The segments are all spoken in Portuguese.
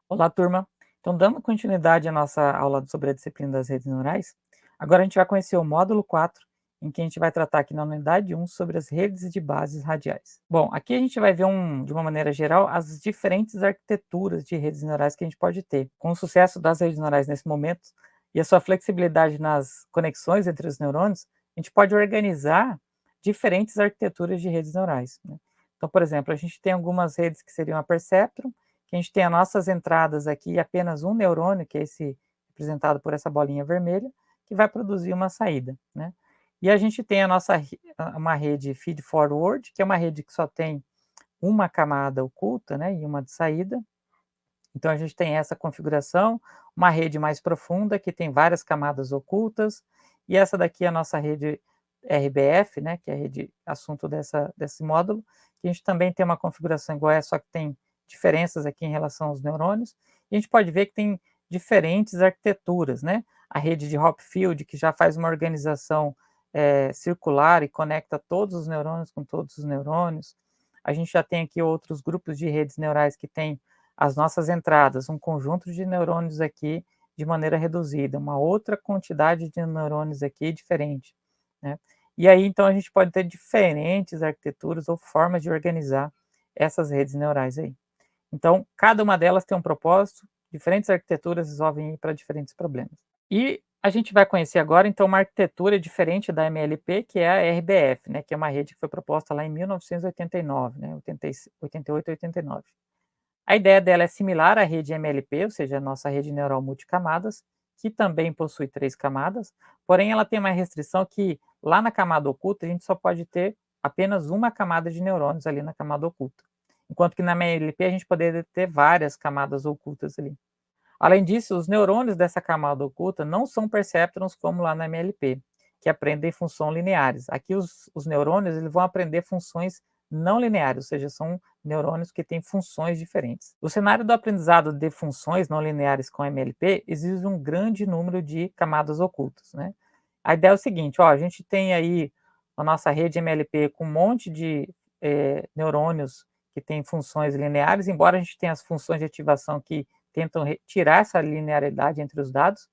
Olá, turma. Então, dando continuidade à nossa aula sobre a disciplina das redes neurais, agora a gente vai conhecer o módulo 4, em que a gente vai tratar aqui na unidade 1 sobre as redes de bases radiais. Bom, aqui a gente vai ver, de uma maneira geral, as diferentes arquiteturas de redes neurais que a gente pode ter. Com o sucesso das redes neurais nesse momento e a sua flexibilidade nas conexões entre os neurônios, a gente pode organizar diferentes arquiteturas de redes neurais, né? Então, por exemplo, a gente tem algumas redes que seriam a perceptron, que a gente tem as nossas entradas aqui e apenas um neurônio, que é esse representado por essa bolinha vermelha, que vai produzir uma saída, né. E a gente tem a nossa uma rede feed forward, que é uma rede que só tem uma camada oculta, né, e uma de saída. Então a gente tem essa configuração, uma rede mais profunda que tem várias camadas ocultas, e essa daqui é a nossa rede RBF, né, que é a rede assunto desse módulo, que a gente também tem uma configuração igual a essa, só que tem diferenças aqui em relação aos neurônios, e a gente pode ver que tem diferentes arquiteturas, né? A rede de Hopfield, que já faz uma organização circular e conecta todos os neurônios com todos os neurônios. A gente já tem aqui outros grupos de redes neurais que têm as nossas entradas, um conjunto de neurônios aqui de maneira reduzida, uma outra quantidade de neurônios aqui diferente, né. E aí, então, a gente pode ter diferentes arquiteturas ou formas de organizar essas redes neurais aí. Então, cada uma delas tem um propósito, diferentes arquiteturas resolvem para diferentes problemas. E a gente vai conhecer agora, então, uma arquitetura diferente da MLP, que é a RBF, né, que é uma rede que foi proposta lá em 1989, né, 88 e 89. A ideia dela é similar à rede MLP, ou seja, a nossa rede neural multicamadas, que também possui 3 camadas, porém ela tem uma restrição que lá na camada oculta a gente só pode ter apenas uma camada de neurônios ali na camada oculta, enquanto que na MLP a gente poderia ter várias camadas ocultas ali. Além disso, os neurônios dessa camada oculta não são perceptrons como lá na MLP, que aprendem funções lineares. Aqui os neurônios eles vão aprender funções não lineares, ou seja, são neurônios que têm funções diferentes. O cenário do aprendizado de funções não lineares com MLP exige um grande número de camadas ocultas, né? A ideia é o seguinte, ó, a gente tem aí a nossa rede MLP com um monte de neurônios que têm funções lineares, embora a gente tenha as funções de ativação que tentam tirar essa linearidade entre os dados.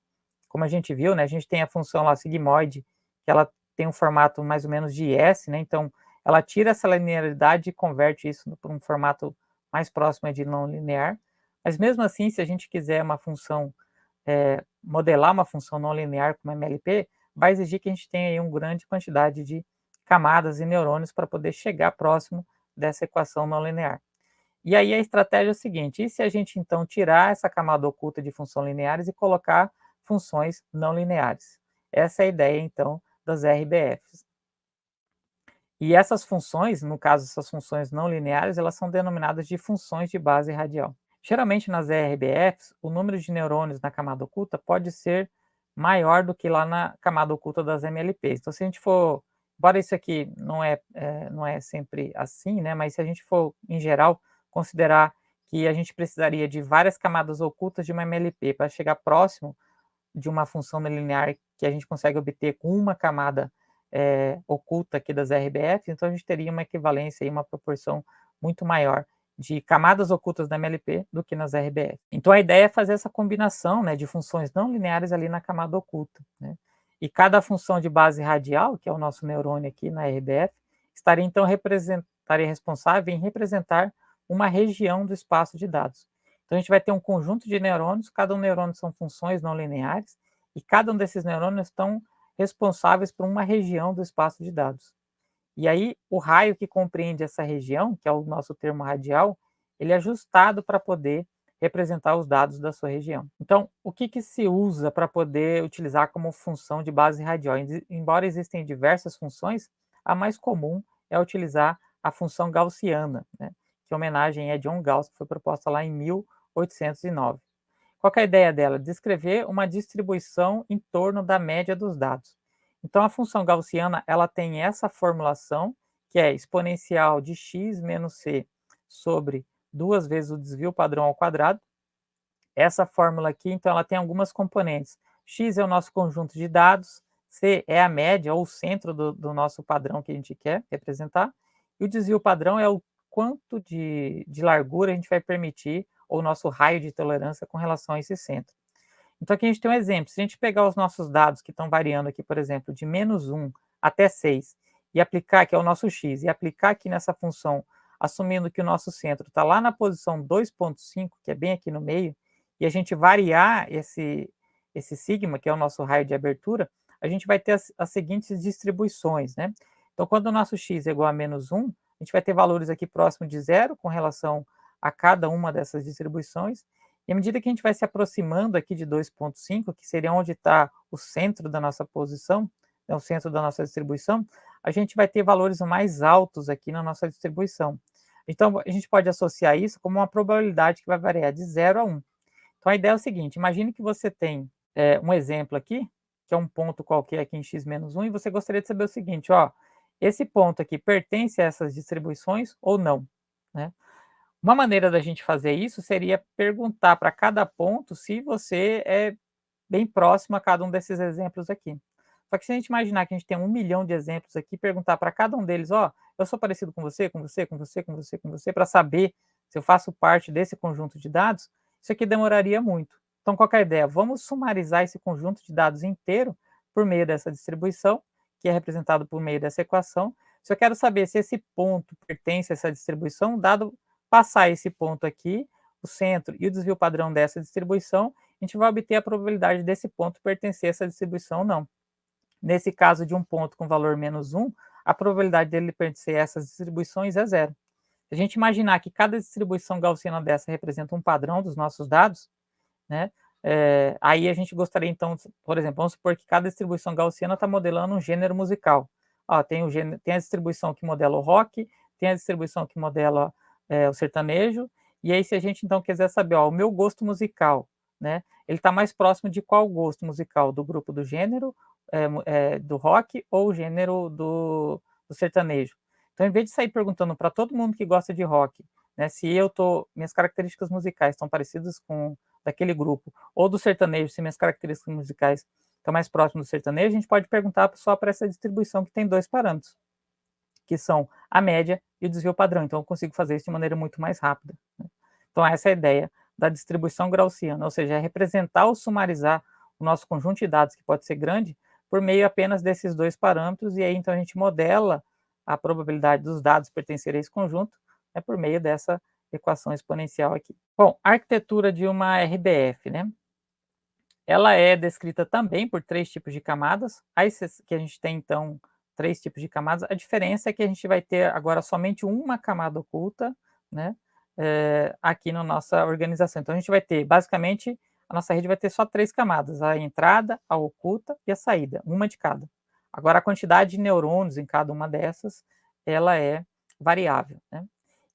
Como a gente viu, né, a gente tem a função lá sigmoide, que ela tem um formato mais ou menos de S, né, então ela tira essa linearidade e converte isso para um formato mais próximo de não linear. Mas mesmo assim, se a gente quiser uma função, modelar uma função não linear como MLP, vai exigir que a gente tenha aí uma grande quantidade de camadas e neurônios para poder chegar próximo dessa equação não linear. E aí a estratégia é o seguinte, e se a gente então tirar essa camada oculta de funções lineares e colocar funções não lineares? Essa é a ideia então das RBFs. E essas funções, no caso essas funções não lineares, elas são denominadas de funções de base radial. Geralmente nas RBFs, o número de neurônios na camada oculta pode ser maior do que lá na camada oculta das MLPs. Então se a gente for, embora isso aqui não é sempre assim, né, mas se a gente for, em geral, considerar que a gente precisaria de várias camadas ocultas de uma MLP para chegar próximo de uma função não linear que a gente consegue obter com uma camada oculta aqui das RBF, então a gente teria uma equivalência e uma proporção muito maior de camadas ocultas da MLP do que nas RBF. Então a ideia é fazer essa combinação, né, de funções não lineares ali na camada oculta, né? E cada função de base radial, que é o nosso neurônio aqui na RBF, estaria então estaria responsável em representar uma região do espaço de dados. Então a gente vai ter um conjunto de neurônios, cada um neurônio são funções não lineares, e cada um desses neurônios estão responsáveis por uma região do espaço de dados. E aí, o raio que compreende essa região, que é o nosso termo radial, ele é ajustado para poder representar os dados da sua região. Então, o que, que se usa para poder utilizar como função de base radial? Embora existem diversas funções, a mais comum é utilizar a função gaussiana, né? Que homenagem é John Gauss, que foi proposta lá em 1809. Qual que é a ideia dela? Descrever uma distribuição em torno da média dos dados. Então, a função gaussiana ela tem essa formulação, que é exponencial de x menos c sobre 2 vezes o desvio padrão ao quadrado. Essa fórmula aqui, então, ela tem algumas componentes. X é o nosso conjunto de dados, c é a média ou o centro do nosso padrão que a gente quer representar, e o desvio padrão é o quanto de largura a gente vai permitir ou nosso raio de tolerância com relação a esse centro. Então aqui a gente tem um exemplo, se a gente pegar os nossos dados que estão variando aqui, por exemplo, de -1 até 6, e aplicar, que é o nosso x, e aplicar aqui nessa função, assumindo que o nosso centro está lá na posição 2,5, que é bem aqui no meio, e a gente variar esse sigma, que é o nosso raio de abertura, a gente vai ter as seguintes distribuições, né? Então, quando o nosso x é igual a -1, a gente vai ter valores aqui próximo de zero com relação a cada uma dessas distribuições, e à medida que a gente vai se aproximando aqui de 2,5, que seria onde está o centro da nossa posição, né, o centro da nossa distribuição, a gente vai ter valores mais altos aqui na nossa distribuição. Então, a gente pode associar isso como uma probabilidade que vai variar de 0 a 1. Então, a ideia é o seguinte, imagine que você tem um exemplo aqui, que é um ponto qualquer aqui em x-1, e você gostaria de saber o seguinte, ó, esse ponto aqui pertence a essas distribuições ou não, né? Uma maneira da gente fazer isso seria perguntar para cada ponto se você é bem próximo a cada um desses exemplos aqui. Só que se a gente imaginar que a gente tem 1 milhão de exemplos aqui, perguntar para cada um deles, ó, eu sou parecido com você, com você, com você, com você, com você, para saber se eu faço parte desse conjunto de dados, isso aqui demoraria muito. Então, qual que é a ideia? Vamos sumarizar esse conjunto de dados inteiro por meio dessa distribuição, que é representado por meio dessa equação. Se eu quero saber se esse ponto pertence a essa distribuição, dado passar esse ponto aqui, o centro e o desvio padrão dessa distribuição, a gente vai obter a probabilidade desse ponto pertencer a essa distribuição ou não. Nesse caso de um ponto com valor -1, a probabilidade dele pertencer a essas distribuições é zero. Se a gente imaginar que cada distribuição gaussiana dessa representa um padrão dos nossos dados, né, aí a gente gostaria então, por exemplo, vamos supor que cada distribuição gaussiana está modelando um gênero musical. Ó, tem a distribuição que modela o rock, tem a distribuição que modela o sertanejo, e aí se a gente então quiser saber, ó, o meu gosto musical, né, ele está mais próximo de qual gosto musical? Do grupo do gênero, do rock ou o gênero do sertanejo? Então, em vez de sair perguntando para todo mundo que gosta de rock, né, se minhas características musicais estão parecidas com daquele grupo, ou do sertanejo, se minhas características musicais estão mais próximas do sertanejo, a gente pode perguntar só para essa distribuição que tem 2 parâmetros, que são a média e o desvio padrão. Então, eu consigo fazer isso de maneira muito mais rápida, né? Então, essa é a ideia da distribuição gaussiana, ou seja, é representar ou sumarizar o nosso conjunto de dados, que pode ser grande, por meio apenas desses 2 parâmetros, e aí então a gente modela a probabilidade dos dados pertencerem a esse conjunto, né, por meio dessa equação exponencial aqui. Bom, a arquitetura de uma RBF, né? Ela é descrita também por 3 tipos de camadas. Aí que a gente tem, então, 3 tipos de camadas. A diferença é que a gente vai ter agora somente uma camada oculta, né, aqui na nossa organização. Então, a gente vai ter, basicamente, a nossa rede vai ter só 3 camadas: a entrada, a oculta e a saída, uma de cada. Agora, a quantidade de neurônios em cada uma dessas, ela é variável, né.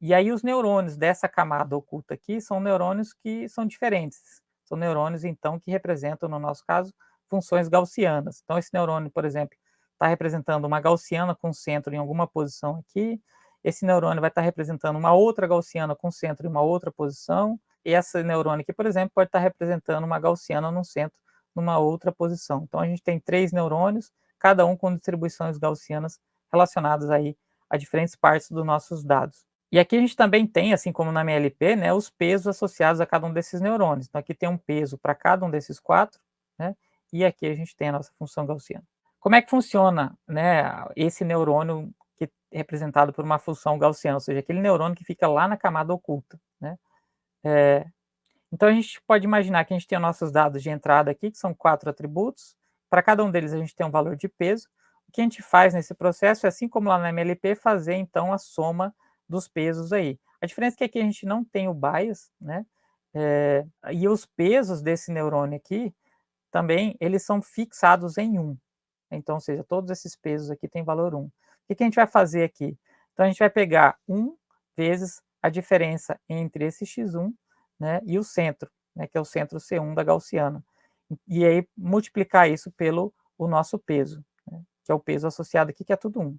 E aí os neurônios dessa camada oculta aqui são neurônios que são diferentes. São neurônios, então, que representam, no nosso caso, funções gaussianas. Então, esse neurônio, por exemplo, está representando uma gaussiana com centro em alguma posição aqui. Esse neurônio vai estar representando uma outra gaussiana com centro em uma outra posição. E esse neurônio aqui, por exemplo, pode estar representando uma gaussiana num centro numa outra posição. Então, a gente tem 3 neurônios, cada um com distribuições gaussianas relacionadas aí a diferentes partes dos nossos dados. E aqui a gente também tem, assim como na MLP, né, os pesos associados a cada um desses neurônios. Então aqui tem um peso para cada um desses 4, né, e aqui a gente tem a nossa função gaussiana. Como é que funciona, né, esse neurônio que é representado por uma função gaussiana, ou seja, aquele neurônio que fica lá na camada oculta, né? Então a gente pode imaginar que a gente tem os nossos dados de entrada aqui, que são 4 atributos. Para cada um deles a gente tem um valor de peso. O que a gente faz nesse processo é, assim como lá na MLP, fazer então a soma dos pesos aí. A diferença é que aqui a gente não tem o bias, né? E os pesos desse neurônio aqui, também, eles são fixados em 1. Então, ou seja, todos esses pesos aqui têm valor 1. O que a gente vai fazer aqui? Então, a gente vai pegar 1 vezes a diferença entre esse x1, né, e o centro, né, que é o centro C1 da gaussiana. E aí, multiplicar isso pelo o nosso peso, né, que é o peso associado aqui, que é tudo 1.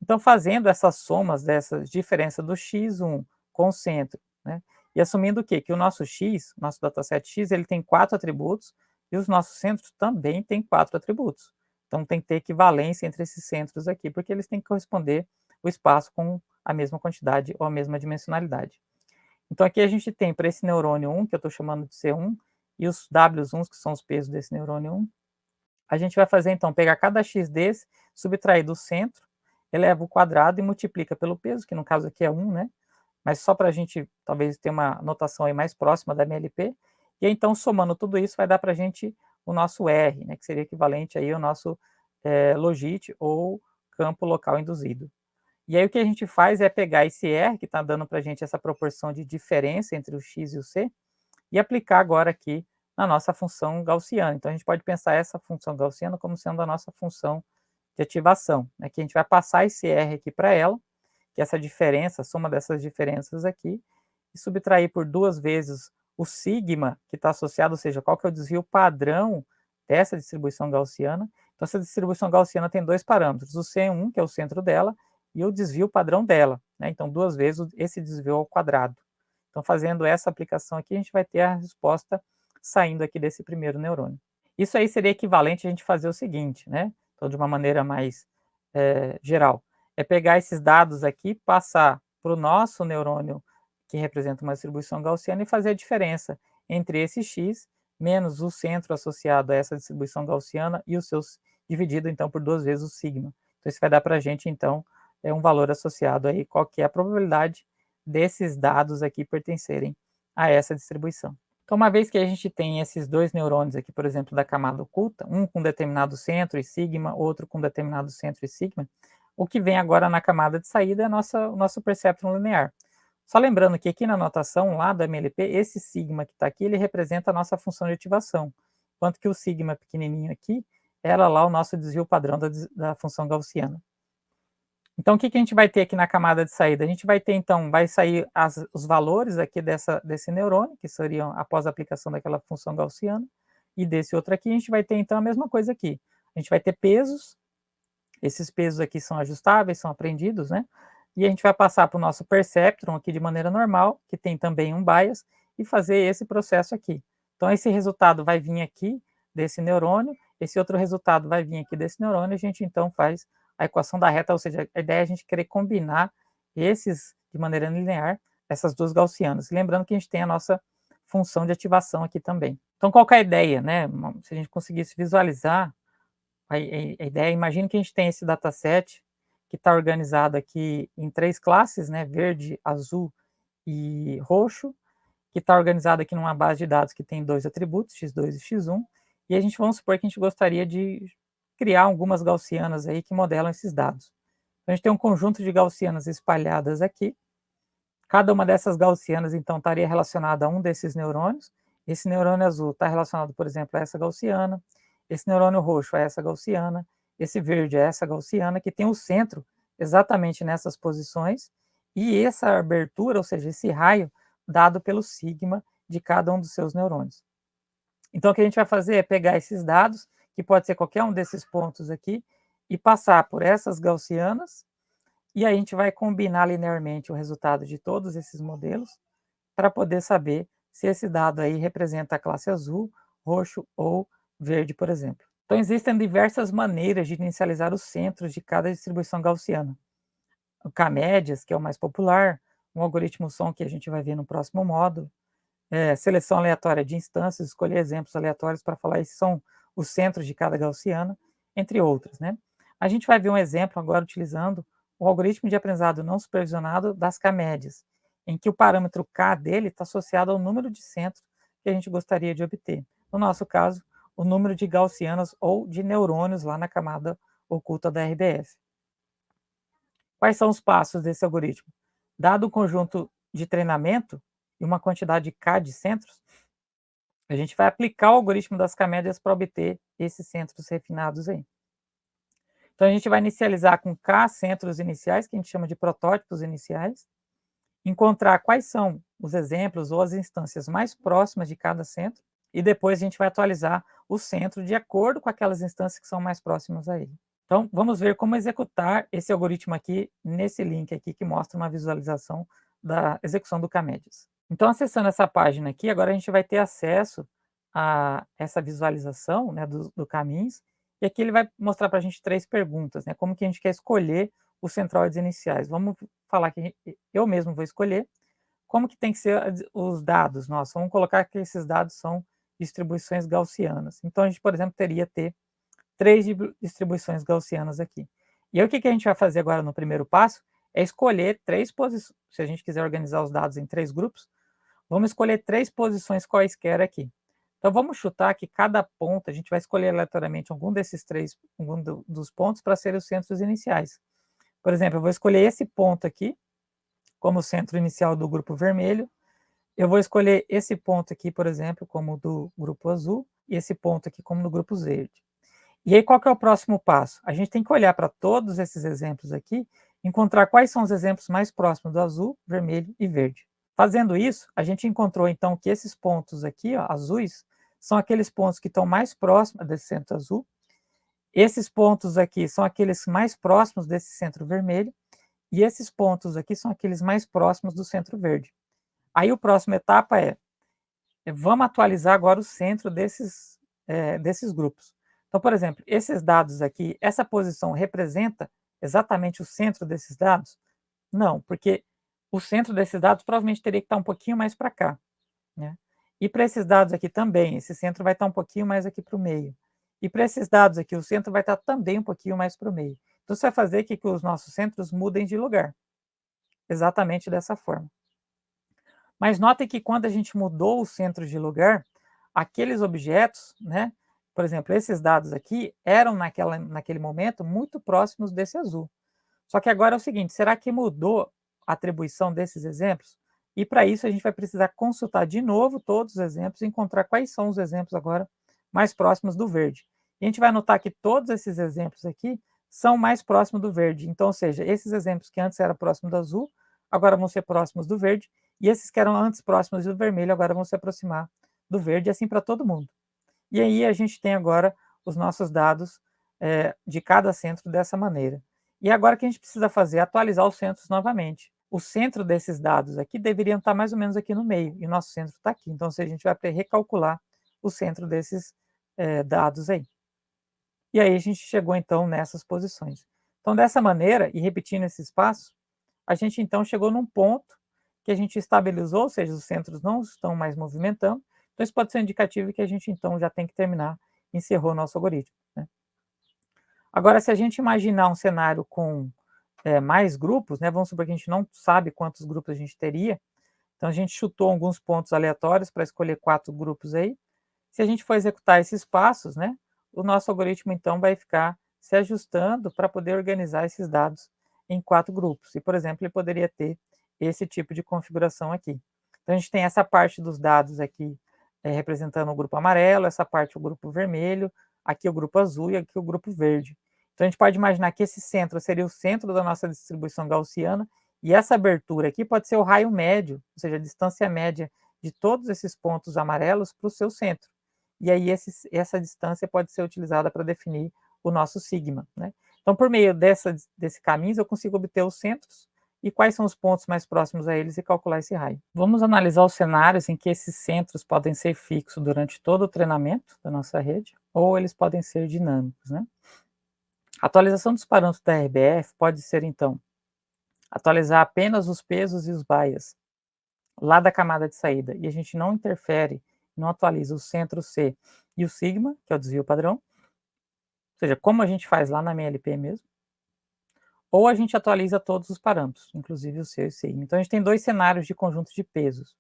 Então, fazendo essas somas dessas diferença do x1 com o centro, né, e assumindo o quê? Que o nosso x, nosso dataset x, ele tem 4 atributos, e os nossos centros também têm 4 atributos. Então, tem que ter equivalência entre esses centros aqui, porque eles têm que corresponder o espaço com a mesma quantidade ou a mesma dimensionalidade. Então aqui a gente tem para esse neurônio 1, que eu estou chamando de C1, e os Ws1, que são os pesos desse neurônio 1, a gente vai fazer então, pegar cada x desse, subtrair do centro, eleva o quadrado e multiplica pelo peso, que no caso aqui é 1, né? Mas só para a gente talvez ter uma notação aí mais próxima da MLP, e aí, então somando tudo isso vai dar para a gente o nosso R, né, que seria equivalente aí ao nosso logit ou campo local induzido. E aí o que a gente faz é pegar esse R, que está dando para a gente essa proporção de diferença entre o x e o c, e aplicar agora aqui na nossa função gaussiana. Então a gente pode pensar essa função gaussiana como sendo a nossa função de ativação, né, que a gente vai passar esse R aqui para ela, que é essa diferença, a soma dessas diferenças aqui, e subtrair por 2 vezes o sigma que está associado, ou seja, qual que é o desvio padrão dessa distribuição gaussiana. Então essa distribuição gaussiana tem 2 parâmetros, o C1, que é o centro dela, e o desvio padrão dela, né? Então 2 vezes esse desvio ao quadrado. Então fazendo essa aplicação aqui, a gente vai ter a resposta saindo aqui desse primeiro neurônio. Isso aí seria equivalente a gente fazer o seguinte, né? Então de uma maneira mais geral, é pegar esses dados aqui, passar para o nosso neurônio, que representa uma distribuição gaussiana, e fazer a diferença entre esse x menos o centro associado a essa distribuição gaussiana e os seus dividido, então, por 2 vezes o sigma. Então, isso vai dar para a gente, então, um valor associado aí, qual que é a probabilidade desses dados aqui pertencerem a essa distribuição. Então, uma vez que a gente tem esses 2 neurônios aqui, por exemplo, da camada oculta, um com determinado centro e sigma, outro com determinado centro e sigma, o que vem agora na camada de saída é o nosso perceptron linear. Só lembrando que aqui na notação lá do MLP, esse sigma que está aqui, ele representa a nossa função de ativação, enquanto que o sigma pequenininho aqui, era lá o nosso desvio padrão da função gaussiana. Então, o que a gente vai ter aqui na camada de saída? A gente vai ter, então, vai sair os valores aqui desse neurônio, que seriam após a aplicação daquela função gaussiana, e desse outro aqui, a gente vai ter, então, a mesma coisa aqui. A gente vai ter pesos, esses pesos aqui são ajustáveis, são aprendidos, né? E a gente vai passar para o nosso perceptron aqui de maneira normal, que tem também um bias, e fazer esse processo aqui. Então, esse resultado vai vir aqui desse neurônio, esse outro resultado vai vir aqui desse neurônio, e a gente então faz a equação da reta, ou seja, a ideia é a gente querer combinar esses de maneira linear, essas duas gaussianas. Lembrando que a gente tem a nossa função de ativação aqui também. Então, qual que é a ideia, né? Se a gente conseguisse visualizar a ideia, imagine que a gente tem esse dataset que está organizado aqui em 3 classes, né? Verde, azul e roxo, que está organizado aqui numa base de dados que tem 2 atributos, x2 e x1, e a gente vamos supor que a gente gostaria de criar algumas gaussianas aí que modelam esses dados. Então, a gente tem um conjunto de gaussianas espalhadas aqui. Cada uma dessas gaussianas, então, estaria relacionada a um desses neurônios. Esse neurônio azul está relacionado, por exemplo, a essa gaussiana. Esse neurônio roxo a essa gaussiana. Esse verde a essa gaussiana, que tem o centro exatamente nessas posições. E essa abertura, ou seja, esse raio, dado pelo sigma de cada um dos seus neurônios. Então, o que a gente vai fazer é pegar esses dados, que pode ser qualquer um desses pontos aqui, e passar por essas gaussianas, e aí a gente vai combinar linearmente o resultado de todos esses modelos, para poder saber se esse dado aí representa a classe azul, roxo ou verde, por exemplo. Então, existem diversas maneiras de inicializar os centros de cada distribuição gaussiana. O K-médias, que é o mais popular, um algoritmo SOM que a gente vai ver no próximo módulo, seleção aleatória de instâncias, escolher exemplos aleatórios para falar esses são os centros de cada gaussiana, entre outros, né? A gente vai ver um exemplo agora utilizando o algoritmo de aprendizado não supervisionado das K-médias, em que o parâmetro K dele está associado ao número de centros que a gente gostaria de obter. No nosso caso, o número de gaussianas ou de neurônios lá na camada oculta da RBF. Quais são os passos desse algoritmo? Dado o conjunto de treinamento e uma quantidade K de centros, a gente vai aplicar o algoritmo das K-médias para obter esses centros refinados aí. Então, a gente vai inicializar com K centros iniciais, que a gente chama de protótipos iniciais, encontrar quais são os exemplos ou as instâncias mais próximas de cada centro, e depois a gente vai atualizar o centro de acordo com aquelas instâncias que são mais próximas a ele. Então, vamos ver como executar esse algoritmo aqui nesse link aqui que mostra uma visualização da execução do K-médias. Então, acessando essa página aqui, agora a gente vai ter acesso a essa visualização, né, do caminhos, e aqui ele vai mostrar para a gente 3 perguntas, né, como que a gente quer escolher os centroides iniciais. Vamos falar que eu mesmo vou escolher, como que tem que ser os dados? Nossa, vamos colocar que esses dados são distribuições gaussianas. Então a gente, por exemplo, teria ter 3 distribuições gaussianas aqui. E aí o que que a gente vai fazer agora no primeiro passo, é escolher 3 posições, se a gente quiser organizar os dados em 3 grupos, vamos escolher 3 posições quaisquer aqui. Então vamos chutar que cada ponto, a gente vai escolher aleatoriamente algum desses 3, algum dos pontos para serem os centros iniciais. Por exemplo, eu vou escolher esse ponto aqui, como centro inicial do grupo vermelho, eu vou escolher esse ponto aqui, por exemplo, como do grupo azul, e esse ponto aqui como do grupo verde. E aí qual que é o próximo passo? A gente tem que olhar para todos esses exemplos aqui, encontrar quais são os exemplos mais próximos do azul, vermelho e verde. Fazendo isso, a gente encontrou então que esses pontos aqui, ó, azuis, são aqueles pontos que estão mais próximos desse centro azul. Esses pontos aqui são aqueles mais próximos desse centro vermelho, e esses pontos aqui são aqueles mais próximos do centro verde. Aí a próxima etapa vamos atualizar agora o centro desses grupos. Então, por exemplo, esses dados aqui, essa posição representa exatamente o centro desses dados? Não, porque o centro desses dados provavelmente teria que estar um pouquinho mais para cá, né? E para esses dados aqui também, esse centro vai estar um pouquinho mais aqui para o meio. E para esses dados aqui, o centro vai estar também um pouquinho mais para o meio. Então, isso vai fazer que os nossos centros mudem de lugar, exatamente dessa forma. Mas notem que quando a gente mudou o centro de lugar, aqueles objetos, né, por exemplo, esses dados aqui, eram naquele momento muito próximos desse azul. Só que agora é o seguinte, será que mudou a atribuição desses exemplos? E para isso a gente vai precisar consultar de novo todos os exemplos e encontrar quais são os exemplos agora mais próximos do verde. E a gente vai notar que todos esses exemplos aqui são mais próximos do verde. Então, ou seja, esses exemplos que antes eram próximos do azul, agora vão ser próximos do verde, e esses que eram antes próximos do vermelho, agora vão se aproximar do verde, assim para todo mundo. E aí a gente tem agora os nossos dados de cada centro dessa maneira. E agora o que a gente precisa fazer é atualizar os centros novamente. O centro desses dados aqui deveriam estar mais ou menos aqui no meio, e o nosso centro está aqui. Então, se a gente vai recalcular o centro desses dados aí. E aí a gente chegou então nessas posições. Então, dessa maneira, e repetindo esses passos, a gente então chegou num ponto que a gente estabilizou, ou seja, os centros não estão mais movimentando. Então, isso pode ser um indicativo que a gente então já tem que terminar, encerrou o nosso algoritmo, né? Agora, se a gente imaginar um cenário com mais grupos, né, vamos supor que a gente não sabe quantos grupos a gente teria, então a gente chutou alguns pontos aleatórios para escolher 4 grupos aí. Se a gente for executar esses passos, né, o nosso algoritmo então vai ficar se ajustando para poder organizar esses dados em 4 grupos. E, por exemplo, ele poderia ter esse tipo de configuração aqui. Então a gente tem essa parte dos dados aqui representando o grupo amarelo, essa parte o grupo vermelho, aqui o grupo azul e aqui o grupo verde. Então a gente pode imaginar que esse centro seria o centro da nossa distribuição gaussiana, e essa abertura aqui pode ser o raio médio, ou seja, a distância média de todos esses pontos amarelos para o seu centro. E aí essa distância pode ser utilizada para definir o nosso sigma, né? Então, por meio desse caminho, eu consigo obter os centros e quais são os pontos mais próximos a eles e calcular esse raio. Vamos analisar os cenários em que esses centros podem ser fixos durante todo o treinamento da nossa rede, ou eles podem ser dinâmicos, né? A atualização dos parâmetros da RBF pode ser, então, atualizar apenas os pesos e os bias lá da camada de saída, e a gente não interfere, não atualiza o centro C e o sigma, que é o desvio padrão, ou seja, como a gente faz lá na MLP mesmo, ou a gente atualiza todos os parâmetros, inclusive o C e o sigma. Então a gente tem 2 cenários de conjunto de pesos,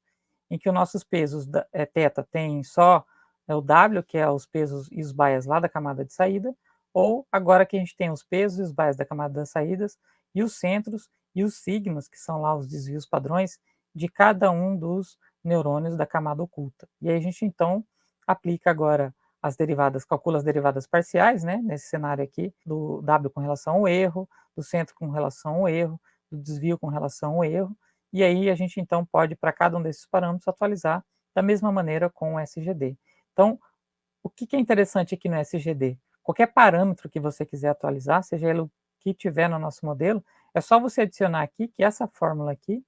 em que os nossos pesos θ tem só o W, que é os pesos e os bias lá da camada de saída, ou agora que a gente tem os pesos e os bias da camada das saídas, e os centros e os sigmas, que são lá os desvios padrões, de cada um dos neurônios da camada oculta. E aí a gente então aplica agora as derivadas, calcula as derivadas parciais, né, nesse cenário aqui, do W com relação ao erro, do centro com relação ao erro, do desvio com relação ao erro, e aí a gente então pode, para cada um desses parâmetros, atualizar da mesma maneira com o SGD. Então, o que é interessante aqui no SGD? Qualquer parâmetro que você quiser atualizar, seja ele o que tiver no nosso modelo, é só você adicionar aqui que essa fórmula aqui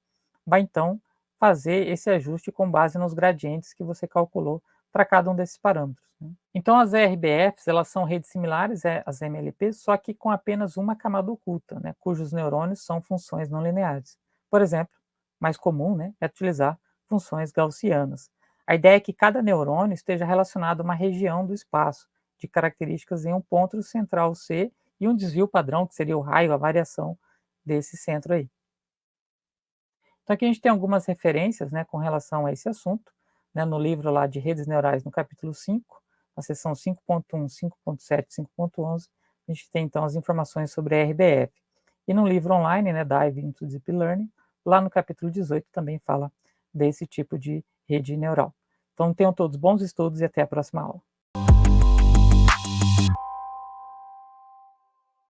vai então fazer esse ajuste com base nos gradientes que você calculou para cada um desses parâmetros, né? Então as RBFs, elas são redes similares às MLPs, só que com apenas uma camada oculta, né, cujos neurônios são funções não lineares. Por exemplo, mais comum, né, é utilizar funções gaussianas. A ideia é que cada neurônio esteja relacionado a uma região do espaço, de características em um ponto central C e um desvio padrão, que seria o raio, a variação desse centro aí. Então aqui a gente tem algumas referências, né, com relação a esse assunto, né, no livro lá de redes neurais, no capítulo 5, na seção 5.1, 5.7, 5.11, a gente tem então as informações sobre a RBF. E no livro online, né, Dive into Deep Learning, lá no capítulo 18 também fala desse tipo de rede neural. Então tenham todos bons estudos e até a próxima aula.